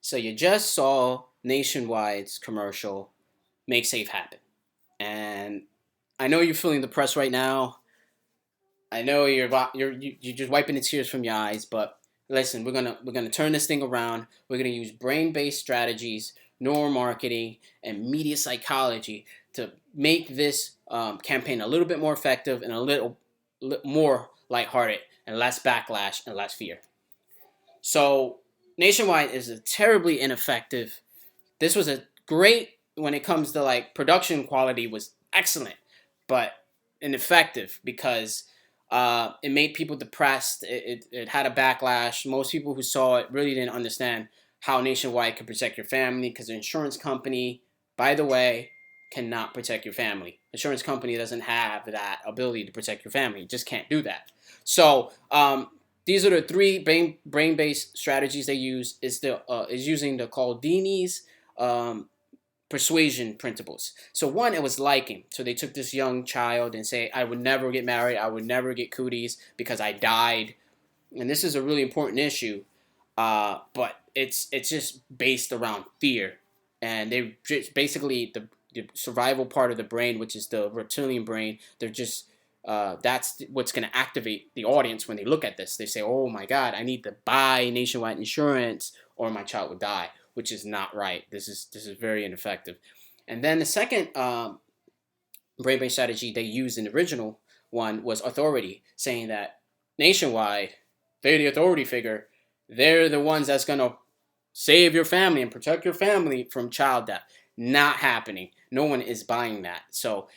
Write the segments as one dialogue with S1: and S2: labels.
S1: So you just saw Nationwide's commercial, "Make Safe Happen," and I know you're feeling depressed right now. I know you're just wiping the tears from your eyes, but listen, we're gonna turn this thing around. We're gonna use brain-based strategies, neuromarketing, and media psychology to make this campaign a little bit more effective and a little more lighthearted and less backlash and less fear. So Nationwide is a terribly ineffective. This was a great when it comes to like production quality was excellent, but ineffective because it made people depressed. It had a backlash. Most people who saw it really didn't understand how Nationwide could protect your family because the insurance company, by the way, cannot protect your family. Insurance company doesn't have that ability to protect your family. It just can't do that. So these are the three brain based strategies they use. Is using the Caldini's um, persuasion principles. So one, it was liking. So they took this young child and say, "I would never get married. I would never get cooties because I died." And this is a really important issue, but it's just based around fear, and they just basically the survival part of the brain, which is the reptilian brain. They're just that's what's going to activate the audience when they look at this. They say, "Oh my God, I need to buy Nationwide insurance, or my child would die," which is not right. This is very ineffective. And then the second brain-based strategy they used in the original one was authority, saying that Nationwide, they're the authority figure. They're the ones that's gonna save your family and protect your family from child death. Not happening. No one is buying that. So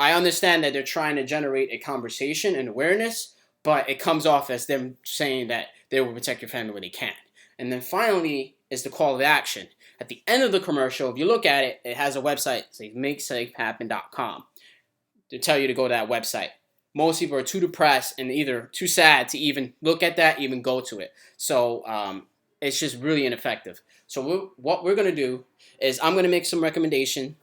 S1: I understand that they're trying to generate a conversation and awareness, but it comes off as them saying that they will protect your family when they can. And then finally is the call to action. At the end of the commercial, if you look at it, it has a website, say makesafehappen.com, to tell you to go to that website. Most people are too depressed and either too sad to even look at that, even go to it. So it's just really ineffective. So what we're going to do is I'm going to make some recommendations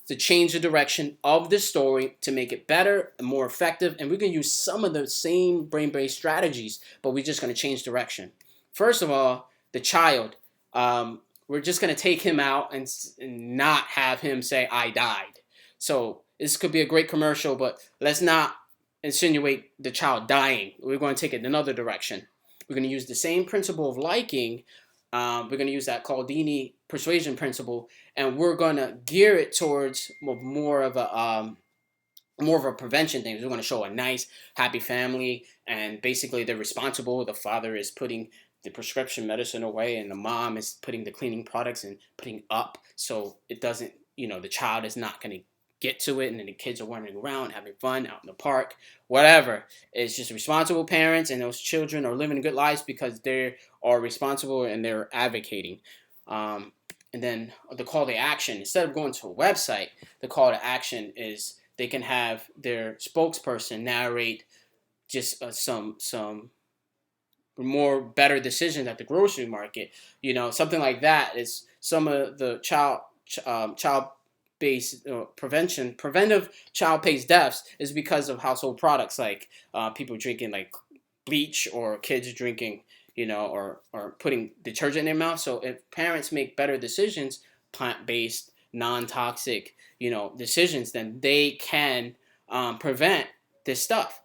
S1: to change the direction of this story to make it better and more effective. And we're going to use some of the same brain-based strategies, but we're just going to change direction. First of all, the child. We're just going to take him out and not have him say, "I died." So this could be a great commercial, but let's not insinuate the child dying. We're going to take it in another direction. We're going to use the same principle of liking. We're going to use that Caldini persuasion principle, and we're going to gear it towards more of a prevention thing. We're going to show a nice, happy family, and basically they're responsible. The father is putting the prescription medicine away, and the mom is putting the cleaning products and putting up, so it doesn't, the child is not going to get to it, and then the kids are wandering around having fun out in the park, whatever. It's just responsible parents, and those children are living good lives because they are responsible and they're advocating. And then the call to action, instead of going to a website, the call to action is they can have their spokesperson narrate just some more better decisions at the grocery market. Something like that is some of the child based preventive child based deaths is because of household products like people drinking like bleach, or kids drinking or putting detergent in their mouth. So if parents make better decisions, plant based, non toxic decisions, then they can prevent this stuff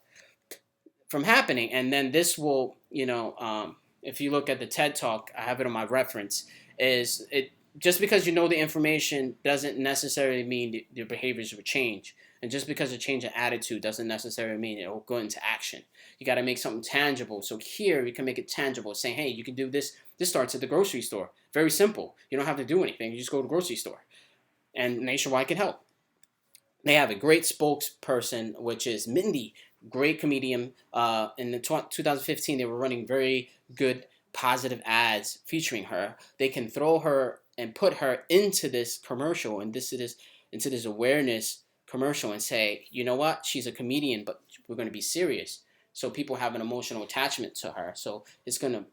S1: from happening. And then this will, if you look at the TED Talk, I have it on my reference, is it just because you know the information doesn't necessarily mean your behaviors will change. And just because a change in attitude doesn't necessarily mean it will go into action. You got to make something tangible. So here we can make it tangible, saying, hey, you can do this. This starts at the grocery store. Very simple. You don't have to do anything. You just go to the grocery store. And Nationwide can help. They have a great spokesperson, which is Mindy, great comedian. In the 2015, they were running very good, positive ads featuring her. They can throw her and put her into this commercial and into this awareness commercial and say, you know what, she's a comedian, but we're going to be serious. So people have an emotional attachment to her. So it's gonna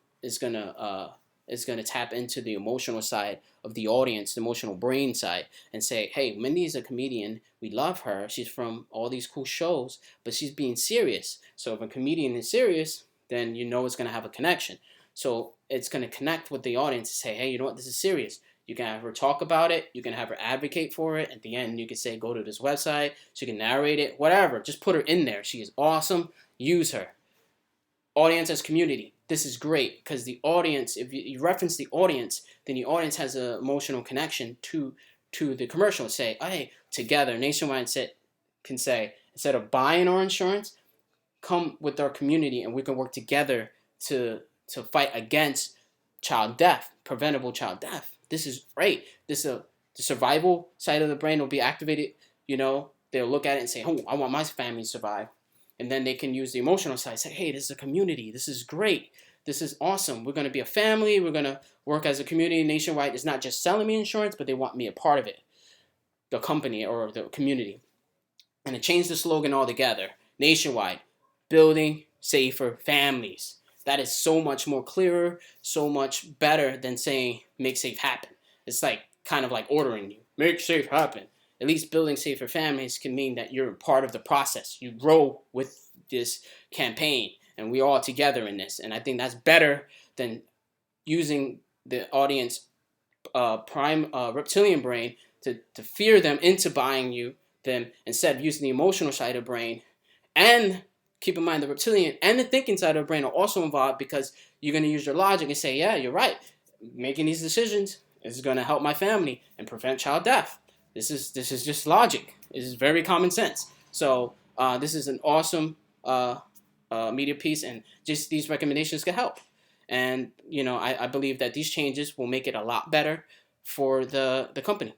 S1: tap into the emotional side of the audience, the emotional brain side, and say, hey, Mindy's a comedian. We love her. She's from all these cool shows, but she's being serious. So if a comedian is serious, then it's going to have a connection. So it's going to connect with the audience and say, hey, you know what, this is serious. You can have her talk about it. You can have her advocate for it. At the end, you can say, go to this website. She can narrate it, whatever. Just put her in there. She is awesome. Use her. Audience as community. This is great because the audience, if you reference the audience, then the audience has an emotional connection to the commercial. Say, hey, together, Nationwide can say, instead of buying our insurance, come with our community and we can work together to fight against child death, preventable child death. This is great. The survival side of the brain will be activated. They'll look at it and say, oh, I want my family to survive. And then they can use the emotional side. Say, hey, this is a community. This is great. This is awesome. We're going to be a family. We're going to work as a community. Nationwide is not just selling me insurance, but they want me a part of it, the company or the community. And to change the slogan altogether, Nationwide, building safer families. That is so much more clearer, so much better than saying make safe happen. It's like kind of like ordering you, make safe happen. At least building safer families can mean that you're part of the process. You grow with this campaign and we're all together in this. And I think that's better than using the audience prime reptilian brain to fear them into buying them instead of using the emotional side of the brain. And keep in mind the reptilian and the thinking side of the brain are also involved because you're going to use your logic and say, yeah, you're right. Making these decisions is going to help my family and prevent child death. This is just logic. This is very common sense. So this is an awesome media piece, and just these recommendations can help. And I believe that these changes will make it a lot better for the company.